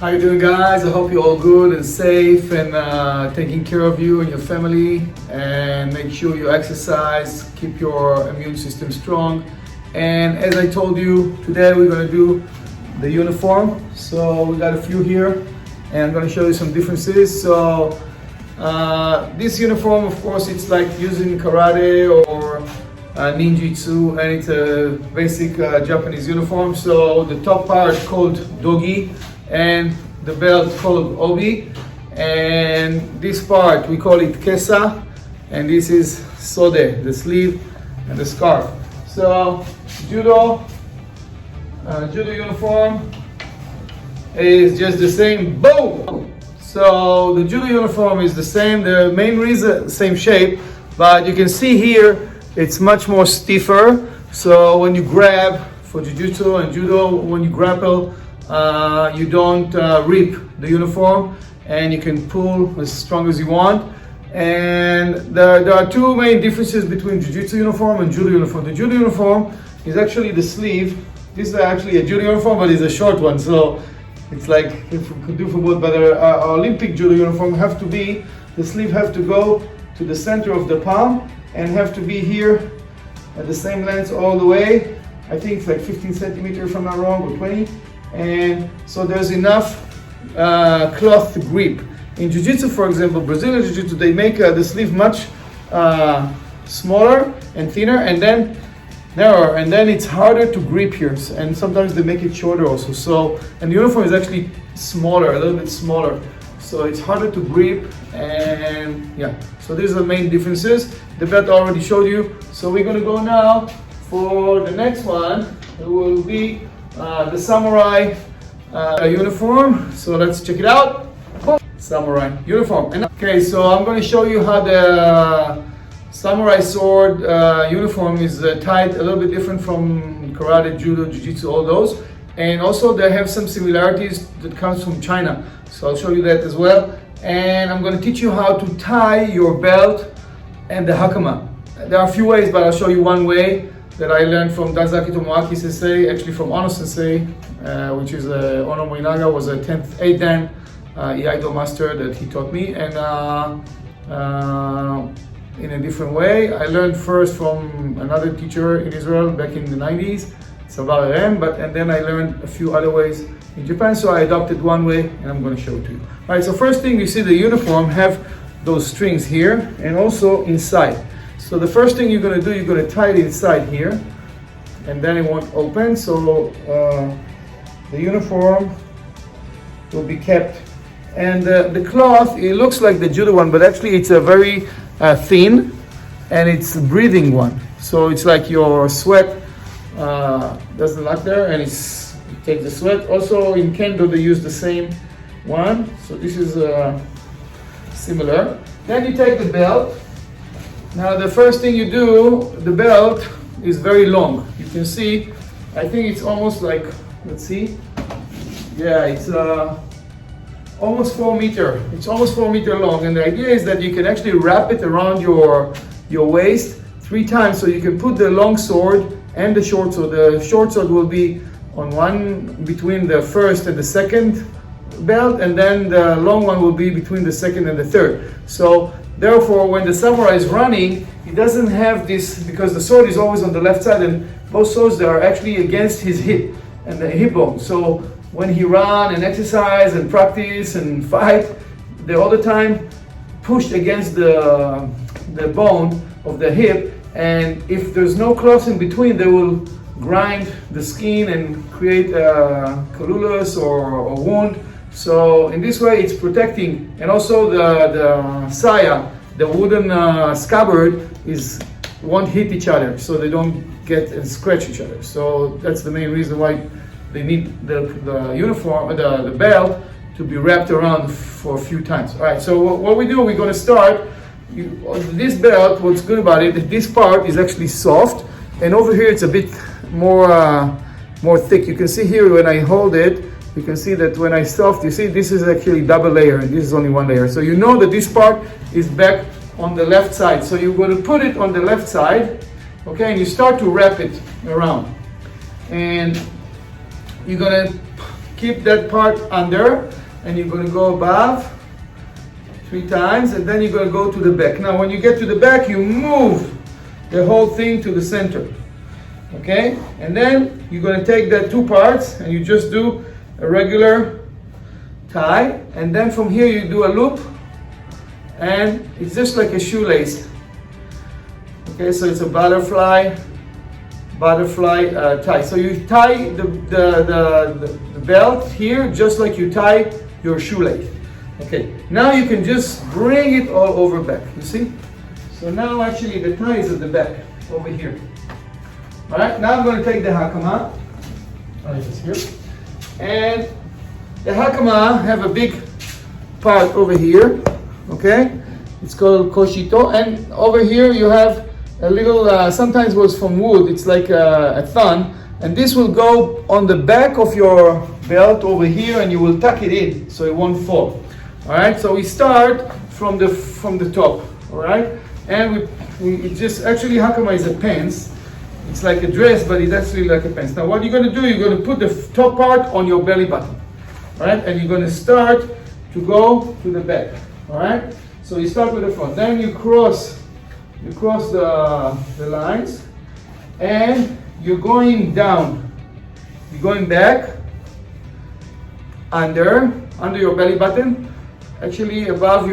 How you doing, guys? I hope you're all good and safe and taking care of you and your family, and make sure you exercise, keep your immune system strong. And as I told you, today we're going to do the uniform. So we got a few here and I'm going to show you some differences. So this uniform, of course, it's like using karate or ninjutsu, and it's a basic Japanese uniform. So the top part is called dogi and the belt called obi, and this part we call it kesa, and this is sode, the sleeve and the scarf. So judo uniform is just the same. Boom! So the judo uniform is the same, the main reason, same shape, but you can see here it's much more stiffer. So when you grab for jiu-jitsu and judo, when you grapple, you don't rip the uniform, and you can pull as strong as you want. And there are two main differences between jiu-jitsu uniform and judo uniform. The judo uniform is actually the sleeve. This is actually a judo uniform, but it's a short one. So it's like if we could do for both, but our Olympic judo uniform have to be, the sleeve have to go to the center of the palm and have to be here at the same length all the way. I think it's like 15 centimeters if I'm not wrong, or 20. And so there's enough cloth grip. In Jiu-Jitsu, for example, Brazilian Jiu-Jitsu, they make the sleeve much smaller and thinner and then narrower, and then it's harder to grip here, and sometimes they make it shorter also. So, and the uniform is actually smaller, a little bit smaller, so it's harder to grip. And yeah, so these are the main differences. The belt I already showed you, so we're going to go now for the next one. It will be the samurai uniform. So let's check it out. Samurai uniform. Okay, so I'm going to show you how the samurai sword uniform is tied, a little bit different from karate, judo, jiu-jitsu, all those. And also they have some similarities that comes from China. So I'll show you that as well. And I'm going to teach you how to tie your belt and the hakama. There are a few ways, but I'll show you one way that I learned from Danzaki Tomoaki Sensei, actually from Ono Sensei, which is Ono Moinaga, was a 8th Dan Iaido master that he taught me, and in a different way. I learned first from another teacher in Israel back in the 90s, Savar Erem, and then I learned a few other ways in Japan, so I adopted one way and I'm going to show it to you. Alright, so first thing, you see the uniform have those strings here and also inside. So the first thing you're going to do, you're going to tie it inside here, and then it won't open. So the uniform will be kept. And the cloth, it looks like the judo one, but actually it's a very thin, and it's a breathing one. So it's like your sweat doesn't lock there, and you take the sweat. Also in kendo they use the same one. So this is similar. Then you take the belt. Now the first thing you do, the belt is very long. You can see, I think it's almost like, let's see. Yeah, it's almost 4 meters. It's almost 4 meters long, and the idea is that you can actually wrap it around your waist 3 times, so you can put the long sword and the short sword. The short sword will be on one between the first and the second belt, and then the long one will be between the second and the third. So therefore, when the samurai is running, he doesn't have this, because the sword is always on the left side, and both swords are actually against his hip and the hip bone. So when he run and exercise and practice and fight, they're all the time pushed against the bone of the hip, and if there's no cloth in between, they will grind the skin and create a colulus or a wound. So in this way it's protecting, and also the saya, the wooden scabbard, won't hit each other, so they don't get and scratch each other. So that's the main reason why they need the uniform, the belt, to be wrapped around for a few times. All right, so what we do, we're going to start. This belt, what's good about it, this part is actually soft, and over here it's a bit more thick. You can see here when I hold it, you can see that when I soft, you see this is actually double layer and this is only one layer. So you know that this part is back on the left side. So you're going to put it on the left side, okay, and you start to wrap it around. And you're going to keep that part under, and you're going to go above 3 times, and then you're going to go to the back. Now when you get to the back, you move the whole thing to the center. Okay, and then you're going to take that 2 parts and you just do a regular tie, and then from here you do a loop, and it's just like a shoelace. Okay, so it's a butterfly tie. So you tie the belt here just like you tie your shoelace. Okay, now you can just bring it all over back, you see? So now actually the tie is at the back, over here. Alright, now I'm going to take the hakama, it's here, and the hakama have a big part over here, okay? It's called koshito, and over here you have a little, sometimes it was from wood, it's like a thon, and this will go on the back of your belt over here, and you will tuck it in so it won't fall. Alright, so we start from the top, alright? And it just, actually hakama is a pants. It's like a dress, but it's actually like a pants. Now what you're going to do, you're going to put the top part on your belly button. Alright, and you're going to start to go to the back. Alright, so you start with the front. Then you cross the lines, and you're going down. You're going back, under your belly button, actually above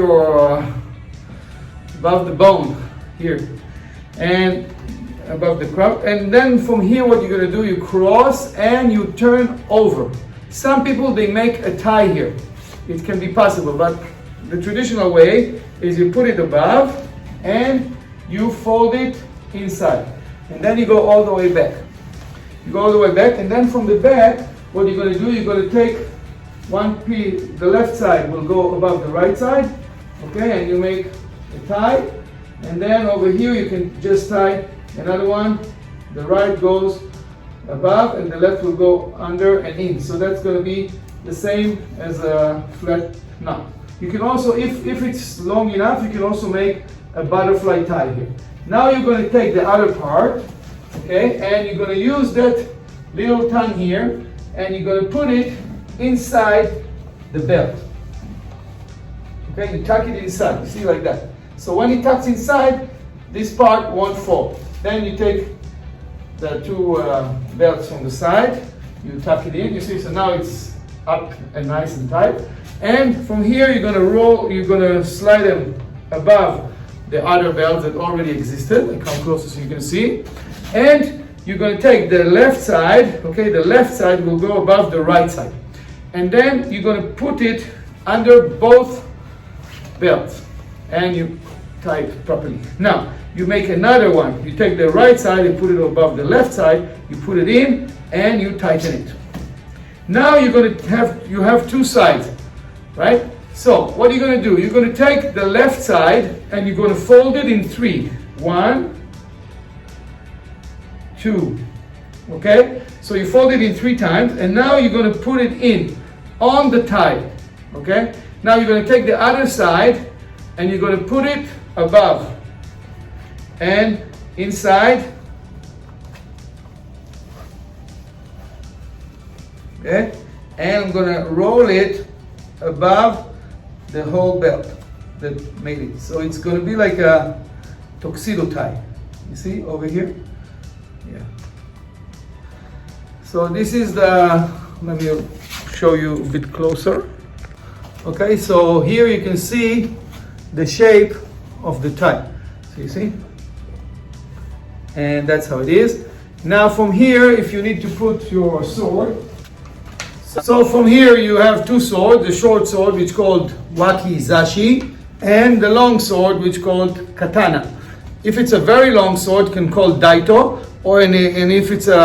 the bone here, and above the crop, and then from here what you're going to do, you cross and you turn over. Some people, they make a tie here. It can be possible, but the traditional way is you put it above and you fold it inside, and then you go all the way back. You go all the way back, and then from the back what you're going to do, you're going to take one piece, the left side will go above the right side, okay, and you make a tie, and then over here you can just tie another one. The right goes above and the left will go under and in. So that's going to be the same as a flat knot. You can also, if it's long enough, you can also make a butterfly tie here. Now you're going to take the other part, okay, and you're going to use that little tongue here, and you're going to put it inside the belt. Okay, you tuck it inside, you see, like that. So when it tucks inside, this part won't fall. Then you take the 2 belts from the side, you tuck it in, you see, so now it's up and nice and tight. And from here you're going to slide them above the other belts that already existed. I come closer so you can see. And you're going to take the left side, okay, the left side will go above the right side. And then you're going to put it under both belts, and you tie it properly. Now, you make another one. You take the right side and put it above the left side, you put it in, and you tighten it. Now you're going to have 2 sides, right? So what are you going to do? You're going to take the left side and you're going to fold it in 3. 1, 2. Okay? So you fold it in 3 times, and now you're going to put it in on the tie. Okay? Now you're going to take the other side and you're going to put it above and inside. Okay? And I'm going to roll it above the whole belt that made it. So it's going to be like a tuxedo tie. You see over here? Yeah. So this is the, let me show you a bit closer. Okay, so here you can see the shape of the tie. So you see? And that's how it is. Now from here, if you need to put your sword, so from here you have 2 swords, the short sword which called wakizashi, and the long sword which called katana. If it's a very long sword, you can call daito, or and if it's a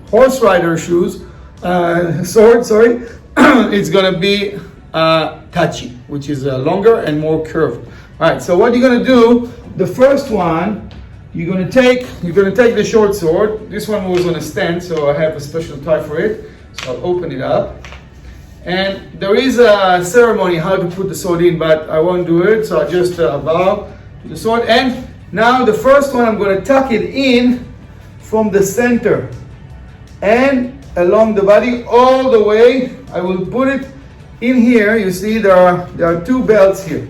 horse rider sword, sorry, it's going to be tachi, which is longer and more curved. All right, so what you're going to do, the first one, you're going to take the short sword. This one was on a stand, so I have a special tie for it. So I'll open it up. And there is a ceremony how to put the sword in, but I won't do it, so I'll just bow to the sword. And now the first one, I'm going to tuck it in from the center and along the body all the way. I will put it in here. You see there are two belts here,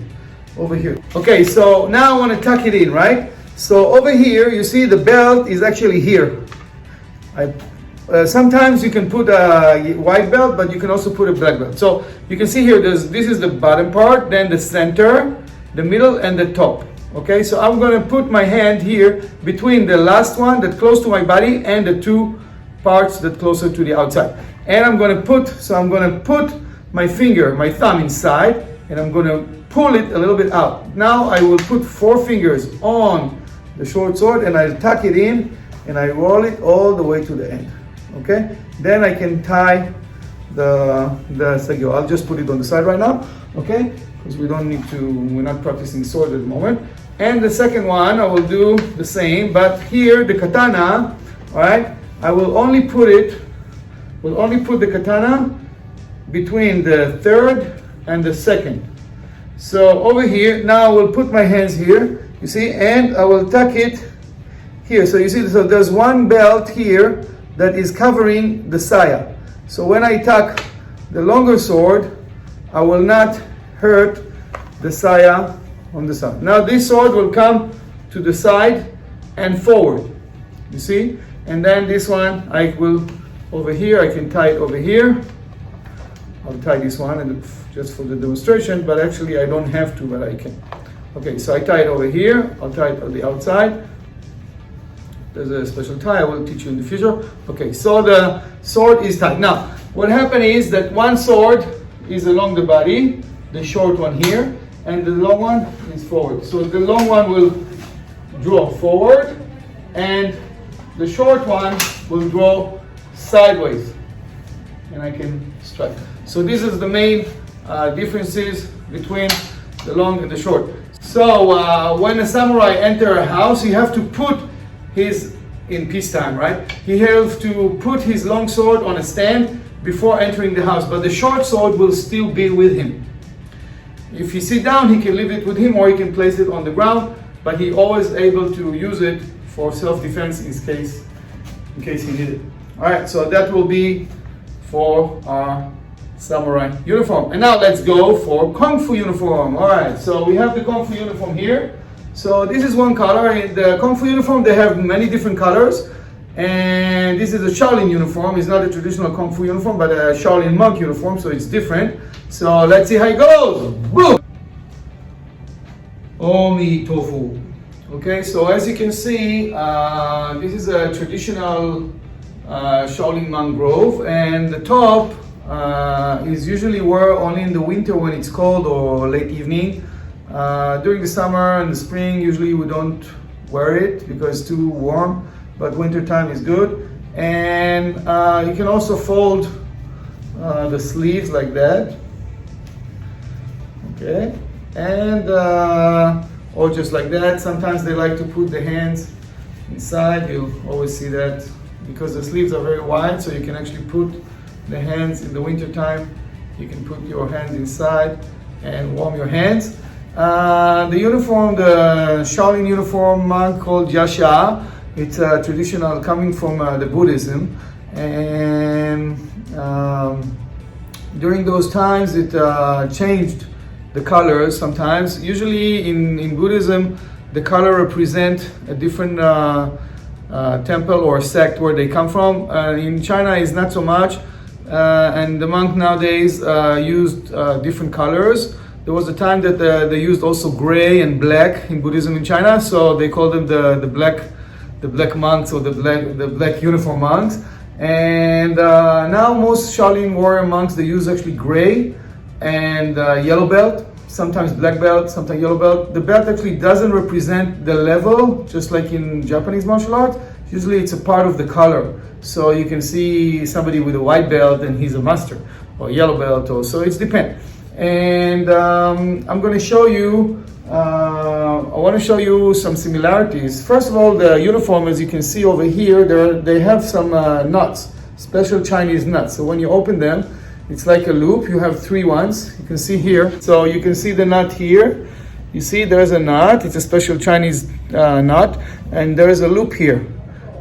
over here. Okay, so now I want to tuck it in, right? So over here, you see the belt is actually here. Sometimes you can put a white belt, but you can also put a black belt. So you can see here, this is the bottom part, then the center, the middle, and the top. Okay, so I'm going to put my hand here between the last one that's close to my body and the two parts that closer to the outside. And I'm going to put my finger, my thumb inside, and I'm going to pull it a little bit out. Now I will put 4 fingers on the short sword and I'll tuck it in and I roll it all the way to the end. Okay, then I can tie the segyo. I'll just put it on the side right now. Okay, because we're not practicing sword at the moment. And the second one I will do the same, but here the katana, all right, I will only put the katana between the third and the second. So over here, now I will put my hands here, you see, and I will tuck it here. So you see, so there's one belt here that is covering the saya. So when I tuck the longer sword, I will not hurt the saya on the side. Now this sword will come to the side and forward, you see, and then this one I will over here, I can tie it over here. I'll tie this one and just for the demonstration, but actually I don't have to, but I can. Okay, so I tie it over here, I'll tie it on the outside. There's a special tie I will teach you in the future. Okay, so the sword is tied. Now, what happened is that one sword is along the body, the short one here, and the long one is forward. So the long one will draw forward, and the short one will draw sideways, and I can strike. So this is the main differences between the long and the short. So when a samurai enter a house, he have to put in peacetime, right? He has to put his long sword on a stand before entering the house, but the short sword will still be with him. If he sit down, he can leave it with him, or he can place it on the ground, but he always able to use it for self-defense in case he need it. All right, so that will be for our samurai uniform. And now let's go for Kung Fu uniform. All right, so we have the Kung Fu uniform here. So this is one color. In the Kung Fu uniform, they have many different colors. And this is a Shaolin uniform. It's not a traditional Kung Fu uniform, but a Shaolin monk uniform, so it's different. So let's see how it goes. Boom! Omi tofu. Okay, so as you can see, this is a traditional Shaolin mangrove, and the top is usually worn only in the winter when it's cold or late evening. During the summer and the spring, usually we don't wear it because it's too warm, but winter time is good. And you can also fold the sleeves like that. Okay, and or just like that. Sometimes they like to put the hands inside. You'll always see that because the sleeves are very wide, so you can actually put the hands in the winter time. You can put your hands inside and warm your hands. The uniform, the Shaolin uniform monk called Yasha, it's traditional coming from the Buddhism, and during those times it changed the colors sometimes. Usually in Buddhism, the color represent a different temple or sect where they come from. In China is not so much, and the monk nowadays used different colors. There was a time that they used also gray and black in Buddhism in China, so they called them the black monks or the black uniform monks. And now most Shaolin warrior monks, they use actually gray and yellow belt, sometimes black belt, sometimes yellow belt. The belt actually doesn't represent the level, just like in Japanese martial arts. Usually it's a part of the color. So you can see somebody with a white belt and he's a master, or yellow belt, or so it depends. And I'm going to show you, I want to show you some similarities. First of all, the uniform, as you can see over here, they have some nuts, special Chinese nuts. So when you open them, it's like a loop. You have 3 ones. You can see here. So you can see the nut here. You see there's a nut. It's a special Chinese nut. And there is a loop here.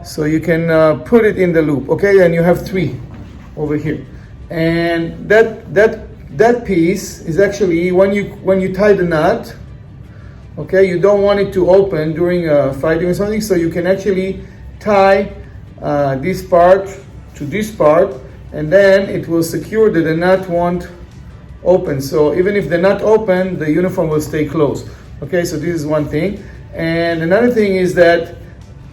So you can put it in the loop. Okay, and you have 3. over here. And that piece is actually when you tie the knot, okay, you don't want it to open during fighting or something, so you can actually tie this part to this part, and then it will secure that the knot won't open. So even if the knot open, the uniform will stay closed. Okay, so this is one thing. And another thing is that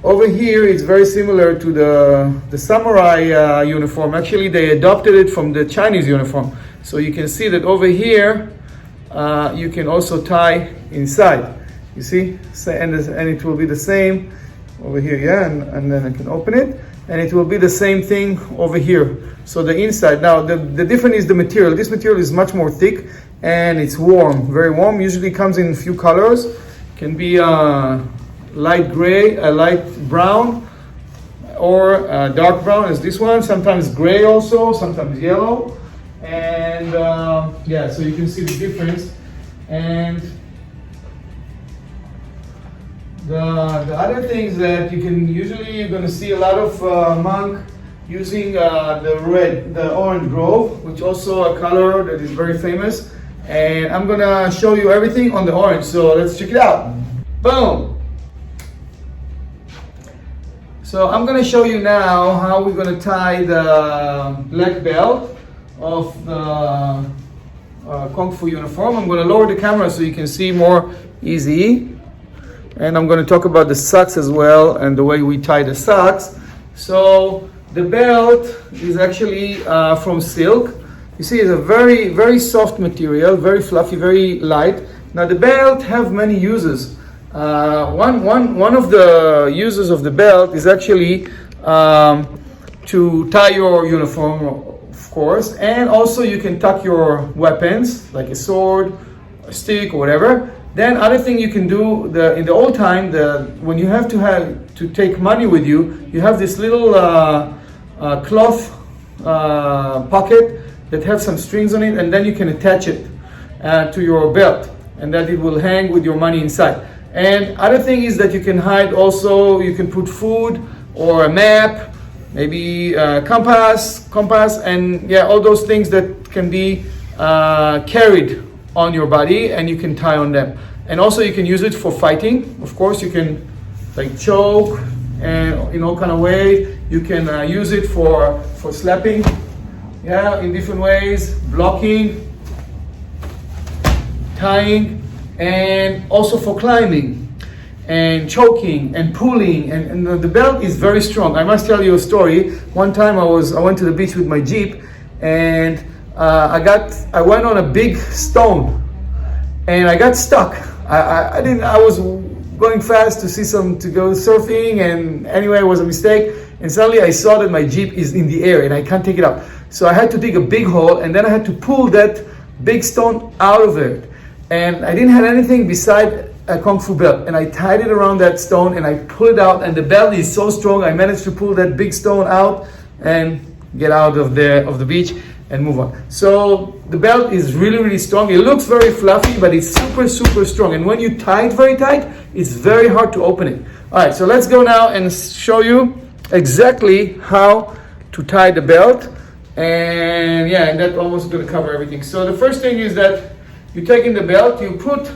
over here it's very similar to the samurai uniform. Actually, they adopted it from the Chinese uniform. So you can see that over here you can also tie inside. You see, and it will be the same over here, yeah, and then I can open it, and it will be the same thing over here. So the inside, now the difference is the material. This material is much more thick and it's warm, very warm. Usually comes in a few colors. Can be light gray, light brown, or dark brown as this one. Sometimes gray also, sometimes yellow. And yeah, so you can see the difference. And the other things that you can usually, you're going to see a lot of monk using the orange grove, which also a color that is very famous. And I'm going to show you everything on the orange. So let's check it out. Boom. So I'm going to show you now how we're going to tie the black belt of the Kung Fu uniform. I'm going to lower the camera so you can see more easy. And I'm going to talk about the socks as well and the way we tie the socks. So the belt is actually from silk. You see, it's a very, very soft material, very fluffy, very light. Now the belt have many uses. One of the uses of the belt is actually to tie your uniform, of course, and also you can tuck your weapons like a sword, a stick, or whatever. Then other thing you can do, in the old time, when you have to take money with you, you have this little cloth pocket that have some strings on it, and then you can attach it to your belt, and that it will hang with your money inside. And other thing is that you can hide also, you can put food or a map, maybe compass, and yeah, all those things that can be carried on your body, and you can tie on them. And also you can use it for fighting. Of course, you can like choke and in all kind of way. You can use it for slapping, yeah, in different ways, blocking, tying, and also for climbing and choking and pulling. And the belt is very strong. I must tell you a story. One time I went to the beach with my Jeep, and I went on a big stone and I got stuck. I was going fast to go surfing, and anyway, it was a mistake. And suddenly I saw that my Jeep is in the air and I can't take it out. So I had to dig a big hole, and then I had to pull that big stone out of it. And I didn't have anything beside a Kung Fu belt. And I tied it around that stone and I pulled it out, and the belt is so strong, I managed to pull that big stone out and get out of the beach and move on. So the belt is really, really strong. It looks very fluffy, but it's super, super strong. And when you tie it very tight, it's very hard to open it. All right, so let's go now and show you exactly how to tie the belt. And yeah, and that's almost going to cover everything. So the first thing is that you take in the belt, you put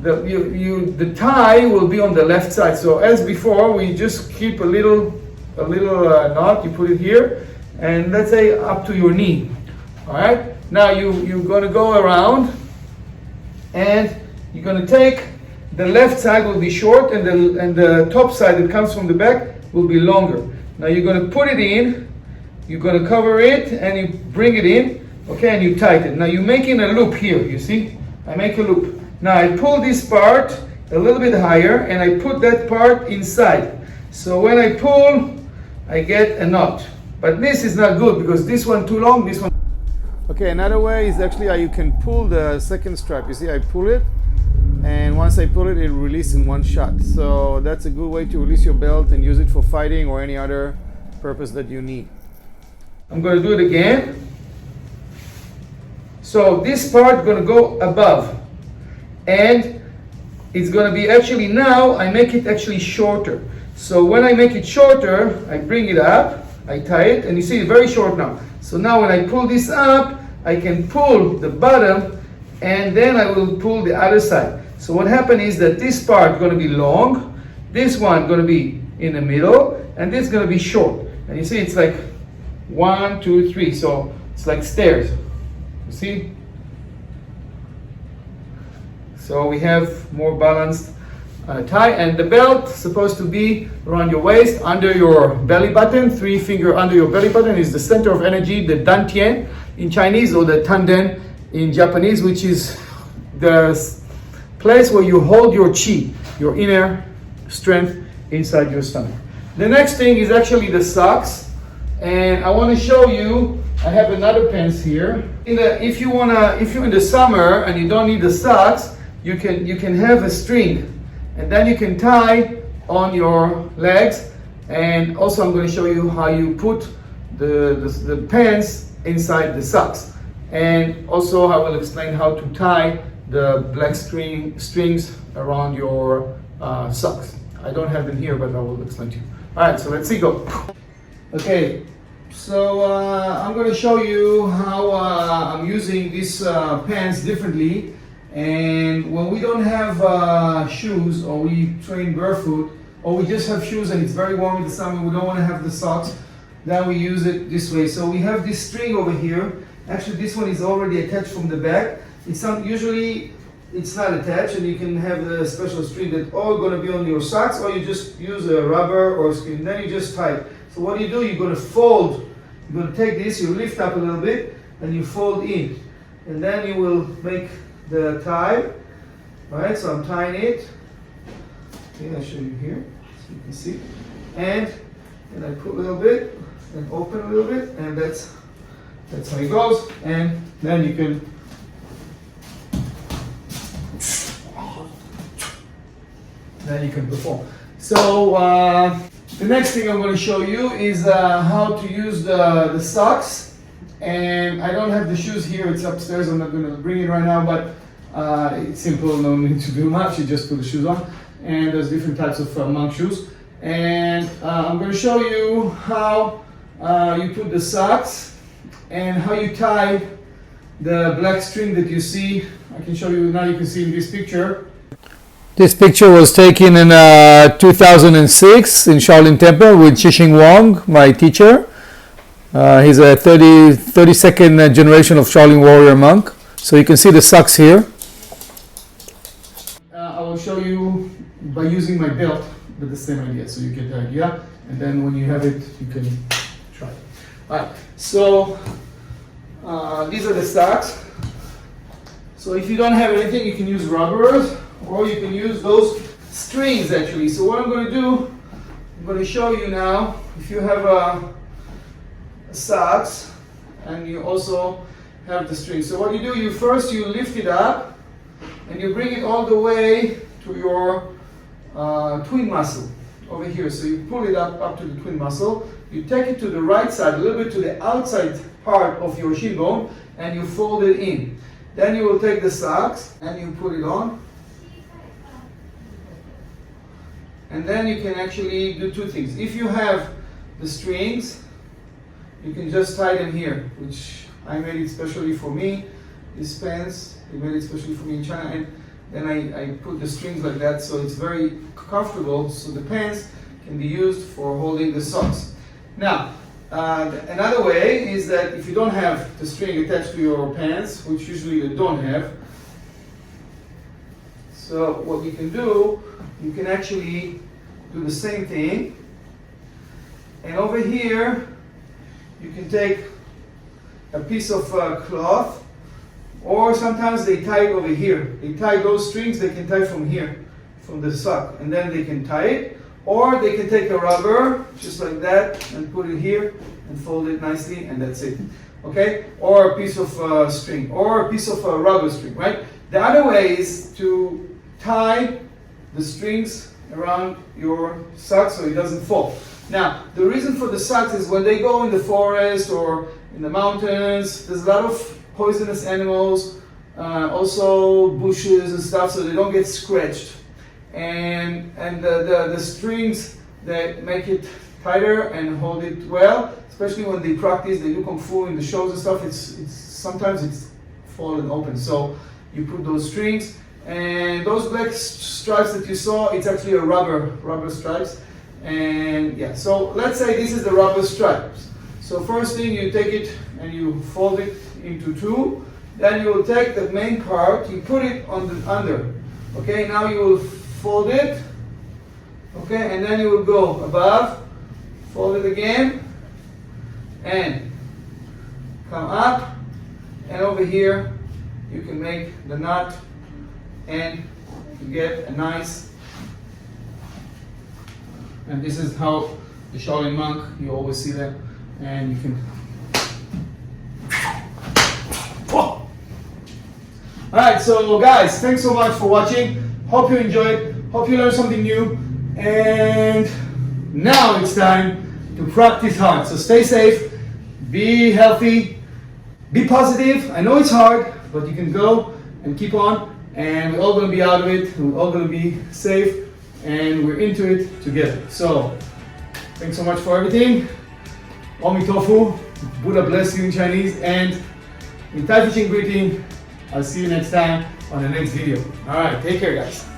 the tie will be on the left side. So as before, we just keep a little knot. You put it here, and let's say up to your knee. All right. Now you're going to go around, and you're going to take the left side will be short, and the top side that comes from the back will be longer. Now you're going to put it in. You're going to cover it, and you bring it in. Okay, and you tighten it. Now you're making a loop here. You see, I make a loop. Now I pull this part a little bit higher, and I put that part inside. So when I pull, I get a knot. But this is not good because this one too long, this one. Okay, another way is actually how you can pull the second strap. You see, I pull it, and once I pull it, it releases in one shot. So that's a good way to release your belt and use it for fighting or any other purpose that you need. I'm going to do it again. So this part is going to go above, and it's going to be now I make it actually shorter. So when I make it shorter, I bring it up, I tie it, and you see it's very short now. So now when I pull this up, I can pull the bottom, and then I will pull the other side. So what happened is that this part is going to be long, this one going to be in the middle, and this is going to be short. And you see it's like 1, 2, 3. So it's like stairs. You see? So we have more balanced tie, and the belt is supposed to be around your waist, under your belly button. 3 finger under your belly button is the center of energy, the dantian in Chinese, or the tanden in Japanese, which is the place where you hold your chi, your inner strength inside your stomach. The next thing is actually the socks, and I want to show you. I have another pants here. If you're in the summer and you don't need the socks, you can have a string, and then you can tie on your legs. And also I'm going to show you how you put the pants inside the socks. And also I will explain how to tie the black strings around your socks. I don't have them here, but I will explain to you. All right, so let's see, go. Okay, so I'm going to show you how I'm using these pants differently. And when we don't have shoes, or we train barefoot, or we just have shoes and it's very warm in the summer, we don't want to have the socks, then we use it this way. So we have this string over here. Actually, this one is already attached from the back. Usually it's not attached, and you can have the special string that's all going to be on your socks, or you just use a rubber or skin. Then you just tie it. So what do? You're going to fold. You're going to take this, you lift up a little bit, and you fold in. And then you will make the tie. Alright, so I'm tying it. Okay, I'll show you here so you can see. And I put a little bit and open a little bit, and that's how it goes. And then you can perform. So the next thing I'm going to show you is how to use the socks. And I don't have the shoes here, it's upstairs. I'm not going to bring it right now, but it's simple, no need to do much. You just put the shoes on, and there's different types of monk shoes. And I'm going to show you how you put the socks and how you tie the black string that you see. I can show you now. You can see in this picture. This picture was taken in 2006 in Shaolin Temple with Shixing Wang, my teacher. He's a 32nd generation of Shaolin warrior monk. So you can see the socks here. I will show you by using my belt, but the same idea. So you get the idea, and then when you have it, you can try it. All right. So these are the socks. So if you don't have anything, you can use rubbers, or you can use those strings actually. So what I'm going to do, I'm going to show you now. If you have socks and you also have the string. So what you do, you lift it up and you bring it all the way to your twin muscle over here. So you pull it up to the twin muscle. You take it to the right side, a little bit to the outside part of your shin bone, and you fold it in. Then you will take the socks and you put it on. And then you can actually do two things. If you have the strings, you can just tie them here, which I made it specially for me. These pants, they made it specially for me in China. And then I put the strings like that, so it's very comfortable. So the pants can be used for holding the socks. Now, another way is that if you don't have the string attached to your pants, which usually they don't have, so what you can do, you can actually do the same thing. And over here, you can take a piece of cloth, or sometimes they tie it over here. They tie those strings, they can tie from here, from the sock, and then they can tie it. Or they can take a rubber, just like that, and put it here, and fold it nicely, and that's it. Okay? Or a piece of string, or a piece of rubber string, right? The other way is to tie the strings around your sock so it doesn't fall. Now, the reason for the socks is when they go in the forest or in the mountains, there's a lot of poisonous animals, also bushes and stuff, so they don't get scratched. And the strings that make it tighter and hold it well. Especially when they practice, they do kung fu in the shows and stuff. Sometimes it's fallen open. So you put those strings, and those black stripes that you saw, it's actually a rubber stripes. And yeah, so let's say this is the rubber stripes. So first thing, you take it and you fold it into two. Then you will take the main part, you put it on the under. Okay, now you will fold it. Okay, and then you will go above, fold it again, and come up, and over here you can make the knot, and you get a nice, and this is how the Shaolin monk, you always see them, and you can, whoa. Alright, so guys, thanks so much for watching. Hope you enjoyed, hope you learned something new, and now it's time to practice hard. So stay safe, be healthy, be positive. I know it's hard, but you can go and keep on, and we're all going to be out of it, we're all going to be safe, and we're into it together. So thanks so much for everything. Omi Tofu, Buddha bless you in Chinese, and in Tai Chi Ching greeting, I'll see you next time on the next video. Alright, take care guys.